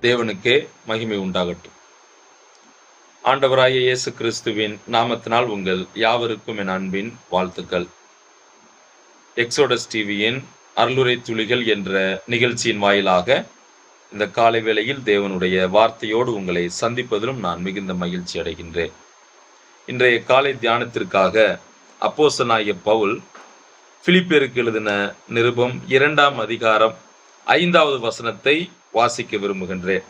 தேவனுக்கே மகிமை உண்டாகட்டும். ஆண்டவராகிய இயேசு கிறிஸ்துவின் நாமத்தினால் உங்கள் யாவருக்கும் என் அன்பின் வாழ்த்துக்கள். எக்ஸோடஸ் டிவியின் அருளுரை துளிகள் என்ற நிகழ்ச்சியின் வாயிலாக இந்த காலை வேளையில் தேவனுடைய வார்த்தையோடு உங்களை சந்திப்பதிலும் நான் மிகுந்த மகிழ்ச்சி அடைகின்றேன். இன்றைய காலை தியானத்திற்காக அப்போஸ்தலனாகிய பவுல் பிலிப்பியருக்கு எழுதின நிருபம் 2ஆம் அதிகாரம் 5வது வசனத்தை வாசிக்க விரும்புகின்றேன்.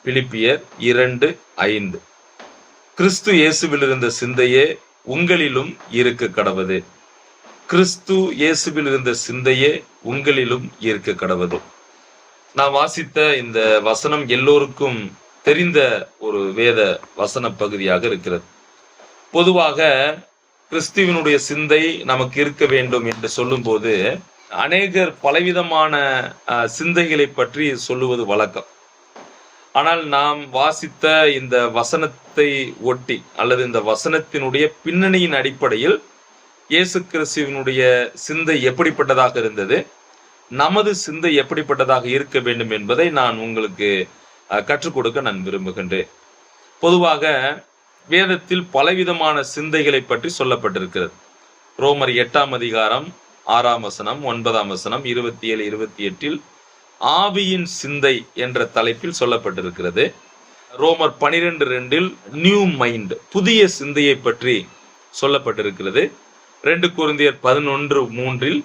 பிலிப்பியர் 2:5. கிறிஸ்து இயேசுவில் இருந்த சிந்தையே உங்களிலும் இருக்க கடவது. கிறிஸ்து இயேசுவில் இருந்த சிந்தையே உங்களிலும் இருக்க கடவது. நான் வாசித்த இந்த வசனம் எல்லோருக்கும் தெரிந்த ஒரு வேத வசன பகுதியாக இருக்கிறது. பொதுவாக கிறிஸ்துவினுடைய சிந்தை நமக்கு இருக்க வேண்டும் என்று சொல்லும்போது அநேகர் பலவிதமான சிந்தைகளை பற்றி சொல்லுவது வழக்கம். ஆனால் நாம் வாசித்த இந்த வசனத்தை ஒட்டி அல்லது இந்த வசனத்தினுடைய பின்னணியின் அடிப்படையில் இயேசு கிறிஸ்துவினுடைய சிந்தை எப்படிப்பட்டதாக இருந்தது, நமது சிந்தை எப்படிப்பட்டதாக இருக்க வேண்டும் என்பதை நான் உங்களுக்கு கற்றுக் கொடுக்க நான் விரும்புகின்றேன். பொதுவாக வேதத்தில் பலவிதமான சிந்தைகளை பற்றி சொல்லப்பட்டிருக்கிறது. ரோமர் 8ஆம் அதிகாரம் 6ஆம் வசனம், 9ஆம் வசனம், 27, 28 ஆவியின் சிந்தை என்ற தலைப்பில் சொல்லப்பட்டிருக்கிறது. ரோமர் 12:2 நியூ மைண்ட், புதிய சிந்தையை பற்றி சொல்லப்பட்டிருக்கிறது. 2 கொரிந்தியர் 11:3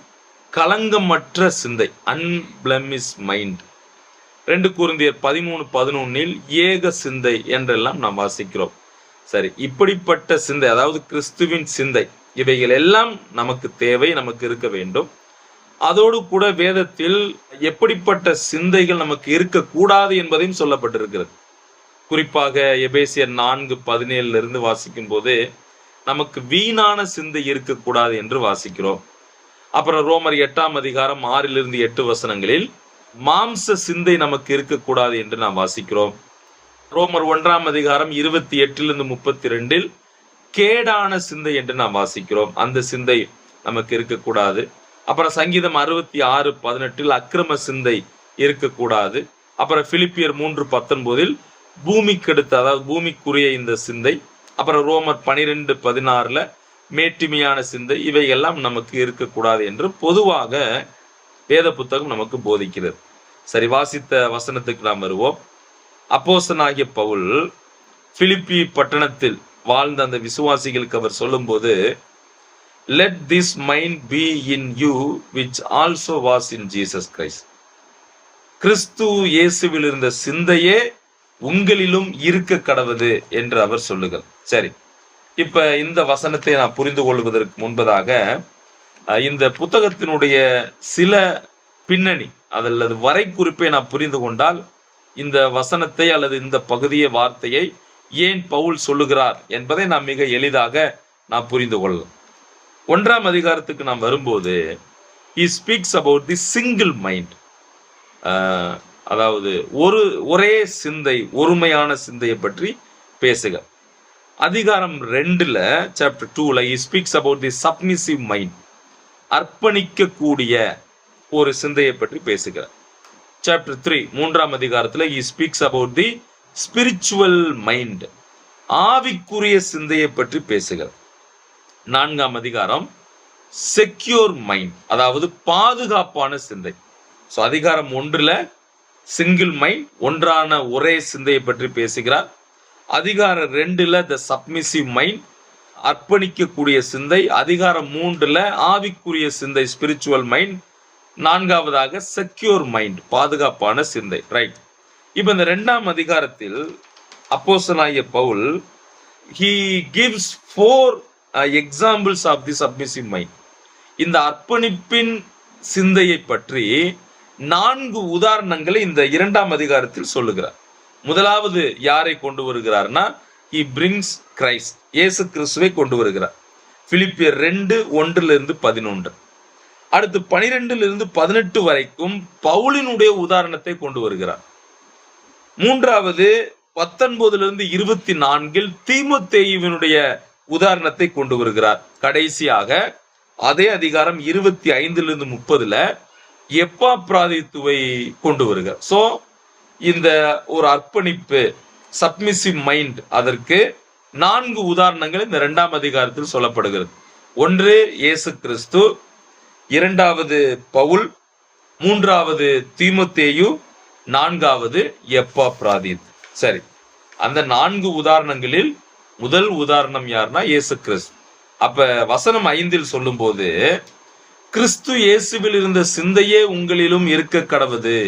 களங்கமற்ற சிந்தை, அன்பிளமிஷ் மைண்ட். 2 கொரிந்தியர் 13:11 ஏக சிந்தை என்றெல்லாம் நாம் வாசிக்கிறோம். சரி, இப்படிப்பட்ட சிந்தை, அதாவது கிறிஸ்துவின் சிந்தை, இவைகள் எல்லாம் நமக்கு தேவை, நமக்கு இருக்க வேண்டும். அதோடு கூட வேதத்தில் எப்படிப்பட்ட சிந்தைகள் நமக்கு இருக்கக்கூடாது என்பதையும் சொல்லப்பட்டிருக்கிறது. குறிப்பாக எபேசியர் 4:17 வாசிக்கும் போது நமக்கு வீணான சிந்தை இருக்கக்கூடாது என்று வாசிக்கிறோம். அப்புறம் ரோமர் 8ஆம் அதிகாரம் 6-8 வசனங்களில் மாம்ச சிந்தை நமக்கு இருக்கக்கூடாது என்று நாம் வாசிக்கிறோம். ரோமர் 1ஆம் அதிகாரம் 28-32 கேடான சிந்தை என்று நாம் வாசிக்கிறோம். அந்த சிந்தை நமக்கு இருக்கக்கூடாது. அப்புறம் சங்கீதம் 66:18 அக்கிரம சிந்தை இருக்கக்கூடாது. அப்புறம் பிலிப்பியர் 3:19 பூமிக்கெடுத்த, அதாவது பூமிக்குரிய இந்த சிந்தை. அப்புறம் ரோமர் 12:16 மேட்டிமையான சிந்தை. இவையெல்லாம் நமக்கு இருக்கக்கூடாது என்று பொதுவாக வேத புத்தகம் நமக்கு போதிக்கிறது. சரி, வாசித்த வசனத்துக்கு நாம் வருவோம். அப்போஸ்தலனாகிய பவுல் பிலிப்பி பட்டணத்தில் வாழ்ந்த அந்த விசுவாசிகளுக்கு அவர் சொல்லும்போது, let this mind be in you which also was in Jesus Christ. கிறிஸ்து இயேசுவில் இருந்த சிந்தையே உங்களிலும் இருக்க கடவது என்று அவர் சொல்லுகிறார். சரி, இப்ப இந்த வசனத்தை நான் புரிந்து கொள்வதற்கு முன்பதாக இந்த புத்தகத்தினுடைய சில பின்னணி அல்லது வரைக்குறிப்பை நான் புரிந்து கொண்டால் இந்த வசனத்தை அல்லது இந்த பகுதியை, வார்த்தையை ஏன் பவுல் சொல்லுகிறார் என்பதை நாம் மிக எளிதாக நாம் புரிந்து கொள்ளலாம். 1ஆம் அதிகாரத்துக்கு நாம் வரும்போது he speaks about the single mind, அதாவது ஒரே சிந்தை, ஒருமையான சிந்தையை பற்றி பேசுகிறார். அதிகாரம் 2 chapter 2 he speaks about the submissive mind, அர்ப்பணிக்கக்கூடிய ஒரு சிந்தையை பற்றி பேசுகிறார். chapter 3 3ஆம் அதிகாரத்தில் he speaks about the spiritual mind, ஆவிக்குரிய சிந்தையை பற்றி பேசுகிறார். 4ஆம் அதிகாரம் செக்யூர் மைண்ட், அதாவது பாதுகாப்பான சிந்தை. ஸோ அதிகாரம் 1 சிங்கிள் மைண்ட், ஒன்றான ஒரே சிந்தையை பற்றி பேசுகிறார். அதிகாரம் 2 த சப்மிசிவ் மைண்ட், அர்ப்பணிக்கக்கூடிய சிந்தை. அதிகாரம் 3 ஆவிக்குரிய சிந்தை, ஸ்பிரிச்சுவல் மைண்ட். 4ஆவதாக செக்யூர் மைண்ட், பாதுகாப்பான சிந்தை. ரைட். இப்ப இந்த 2ஆம் அதிகாரத்தில் அப்போஸ்தலனாகிய Pavul he gives 4 examples of the submissive mind. இந்த அர்ப்பணிப்பின் சிந்தையை பற்றி 4 உதாரணங்களை இந்த 2ஆம் அதிகாரத்தில் சொல்லுகிறார். முதலாவது யாரை கொண்டு வருகிறார்னா he brings Christ, இயேசு கிறிஸ்துவை கொண்டு வருகிறார். பிலிப்பியர் 2:1-11. அடுத்து 12-18 வரைக்கும் பவுலினுடைய உதாரணத்தை கொண்டு வருகிறார். மூன்றாவது 19-24 தீமோத்தேயுவினுடைய உதாரணத்தை கொண்டு வருகிறார். கடைசியாக அதே அதிகாரம் 25-30 எப்பாப்ராதித்துவை கொண்டு வருகிறார். சோ இந்த ஒரு அர்ப்பணிப்பு, சப்மிசிவ் மைண்ட், அதற்கு 4 உதாரணங்கள் இந்த 2ஆம் அதிகாரத்தில் சொல்லப்படுகிறது. ஒன்று இயேசு கிறிஸ்து, 2வது பவுல், 3வது தீமோத்தேயு, 4வது எப்பாப்ராதீத். சரி, அந்த 4 உதாரணங்களில் முதல் உதாரணம் யாருன்னா இயேசு கிறிஸ்து. அப்ப வசனம் 5 சொல்லும் போது, கிறிஸ்து இயேசுவில் இருந்த சிந்தையே உங்களிலும் இருக்க கடவுது.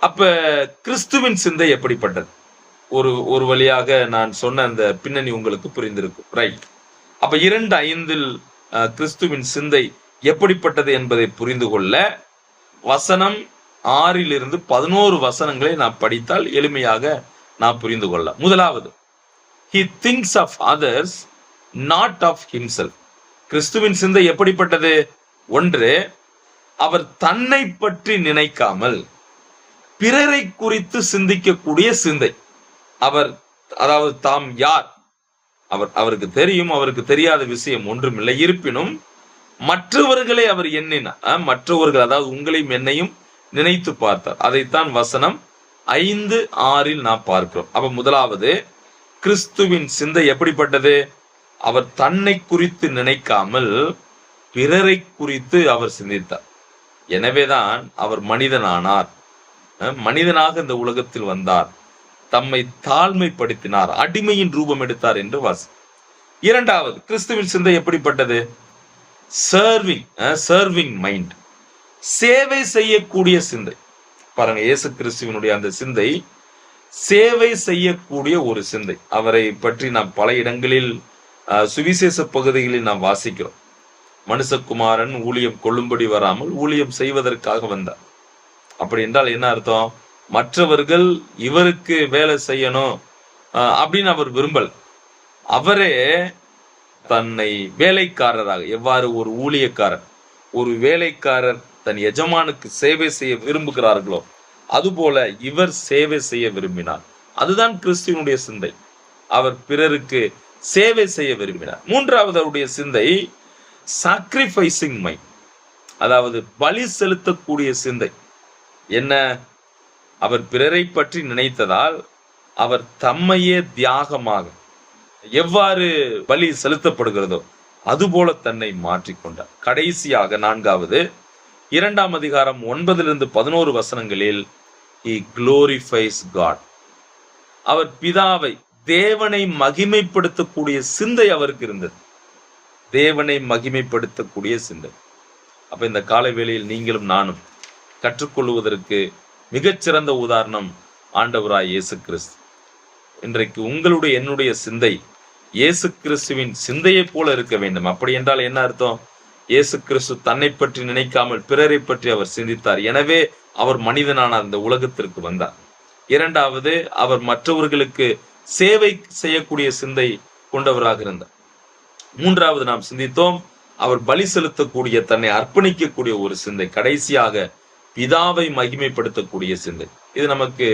அப்ப கிறிஸ்துவின் சிந்தை எப்படிப்பட்டது? ஒரு வழியாக நான் சொன்ன அந்த பின்னணி உங்களுக்கு புரிந்திருக்கும், ரைட்? அப்ப 2:5 கிறிஸ்துவின் சிந்தை எப்படிப்பட்டது என்பதை புரிந்து கொள்ள வசனம் 6 11 வசனங்களை நான் படித்தால் எளிமையாக நான் புரிந்து கொள்ள. முதலாவது, he thinks of others, not of himself. கிறிஸ்துவின் சிந்தை எப்படிப்பட்டது? ஒன்று, அவர் தன்னை பற்றி நினைக்காமல் பிறரை குறித்து சிந்திக்கக்கூடிய சிந்தை. அவர், அதாவது தாம் யார், அவருக்கு தெரியும், அவருக்கு தெரியாத விஷயம் ஒன்றுமில்லை. இருப்பினும் மற்றவர்களை அவர் எண்ணினார், மற்றவர்கள், அதாவது உங்களையும் என்னையும் நினைத்து பார்த்தார். அதைத்தான் வசனம் 5, 6 நாம் பார்க்கிறோம். அப்ப முதலாவது, கிறிஸ்துவின் சிந்தை எப்படிப்பட்டது? அவர் தன்னை குறித்து நினைக்காமல் பிறரை குறித்து அவர் சிந்தித்தார். எனவேதான் அவர் மனிதனானார், மனிதனாக இந்த உலகத்தில் வந்தார், தம்மை தாழ்மைப்படுத்தினார், அடிமையின் ரூபம் எடுத்தார் என்று வாசி. இரண்டாவது, கிறிஸ்துவின் சிந்தை எப்படிப்பட்டது? சர்விங் மைண்ட், சேவை செய்யக்கூடிய சிந்தை. பாருங்க, இயேசு கிறிஸ்துவினுடைய அந்த சிந்தை சேவை செய்யக்கூடிய ஒரு சிந்தை. அவரை பற்றி நாம் பல இடங்களில் சுவிசேஷ பகுதிகளில் நாம் வாசிக்கிறோம். மனுஷகுமாரன் ஊழியம் கொள்ளும்படி வராமல் ஊழியம் செய்வதற்காக வந்தார். அப்படி என்றால் என்ன அர்த்தம்? மற்றவர்கள் இவருக்கு வேலை செய்யணும் அப்படின்னு அவர் விரும்பல். அவரே தன்னை வேலைக்காரராக, எவ்வாறு ஒரு ஊழியக்காரர், ஒரு வேலைக்காரர் தன் எஜமானுக்கு சேவை செய்ய விரும்புகிறார்களோ அதுபோல இவர் சேவை செய்ய விரும்பினார். அதுதான் கிறிஸ்துவனுடைய சிந்தை. அவர் பிறருக்கு சேவை செய்ய விரும்பினார். மூன்றாவது, அவருடைய சிந்தை சாக்ரிஃபைசிங் மைண்ட், அதாவது பலி செலுத்தக்கூடிய சிந்தை. என்ன? அவர் பிறரை பற்றி நினைத்ததால் அவர் தம்மையே தியாகமாக, எவ்வாறு பலி செலுத்தப்படுகிறதோ அதுபோல தன்னை மாற்றிக்கொண்டார். கடைசியாக நான்காவது, 2ஆம் அதிகாரம் 9-11 வசனங்களில் he glorifies God. அவர் பிதாவை, தேவனை மகிமைப்படுத்தக்கூடிய சிந்தை அவருக்கு இருந்தது. தேவனை மகிமைப்படுத்தக்கூடிய சிந்தை. அப்ப இந்த காலை வேளையில் நீங்களும் நானும் கற்றுக்கொள்வதற்கு மிகச்சிறந்த உதாரணம் ஆண்டவராய் இயேசு கிறிஸ்து. இன்றைக்கு உங்களுடைய, என்னுடைய சிந்தை இயேசு கிறிஸ்துவின் சிந்தையை போல இருக்க வேண்டும். அப்படி என்றால் என்ன அர்த்தம்? இயேசு கிறிஸ்து தன்னை பற்றி நினைக்காமல் பிறரை பற்றி அவர் சிந்தித்தார். எனவே அவர் மனிதனான அந்த உலகத்திற்கு வந்தார். இரண்டாவது, அவர் மற்றவர்களுக்கு சேவை செய்யக்கூடிய சிந்தை கொண்டவராக இருந்தார். மூன்றாவது, நாம் சிந்தித்தோம், அவர் பலி செலுத்தக்கூடிய, தன்னை அர்ப்பணிக்கக்கூடிய ஒரு சிந்தை. கடைசியாக, பிதாவை மகிமைப்படுத்தக்கூடிய சிந்தை. இது நமக்கு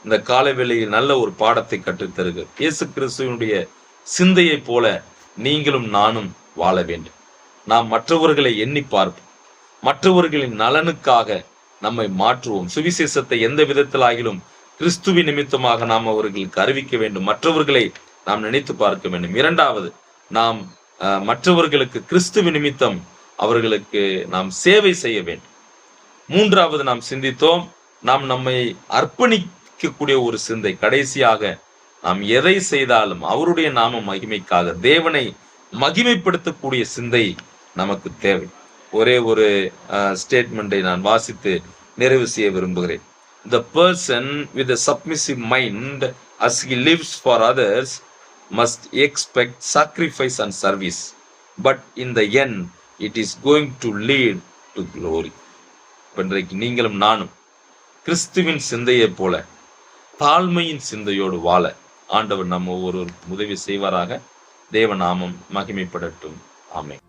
இந்த காலை வேளையில் நல்ல ஒரு பாடத்தை கற்றுத்தருகிறது. இயேசு கிறிஸ்துவனுடைய சிந்தையை போல நீங்களும் நானும் வாழ வேண்டும். நாம் மற்றவர்களை எண்ணி பார்ப்போம், மற்றவர்களின் நலனுக்காக நம்மை மாற்றுவோம். சுவிசேஷத்தை எந்த விதத்திலாகிலும் கிறிஸ்துவின் நிமித்தமாக நாம் அவர்களுக்கு அறிவிக்க வேண்டும். மற்றவர்களை நாம் நினைத்து பார்க்க வேண்டும். இரண்டாவது, நாம் மற்றவர்களுக்கு கிறிஸ்துவின் நிமித்தம் அவர்களுக்கு நாம் சேவை செய்ய வேண்டும். மூன்றாவது, நாம் சிந்தித்தோம், நாம் நம்மை அர்ப்பணிக்கக்கூடிய ஒரு சிந்தை. கடைசியாக, நாம் எதை செய்தாலும் அவருடைய நாம மகிமைக்காக, தேவனை மகிமைப்படுத்தக்கூடிய சிந்தை நமக்கு தேவை. ஒரே ஒரு ஸ்டேட்மெண்டை நான் வாசித்து நிறைவு செய்ய விரும்புகிறேன். The person with a submissive mind as he lives for others must expect sacrifice and service, but in the end it is going to lead to glory. இன்றைக்கு நீங்களும் நானும் கிறிஸ்துவின் சிந்தையை போல தாழ்மையின் சிந்தையோடு வாழ ஆண்டவர் நம்ம ஒவ்வொரு உதவி செய்வாராக. தேவ நாமம் மகிமைப்படட்டும். ஆமென்.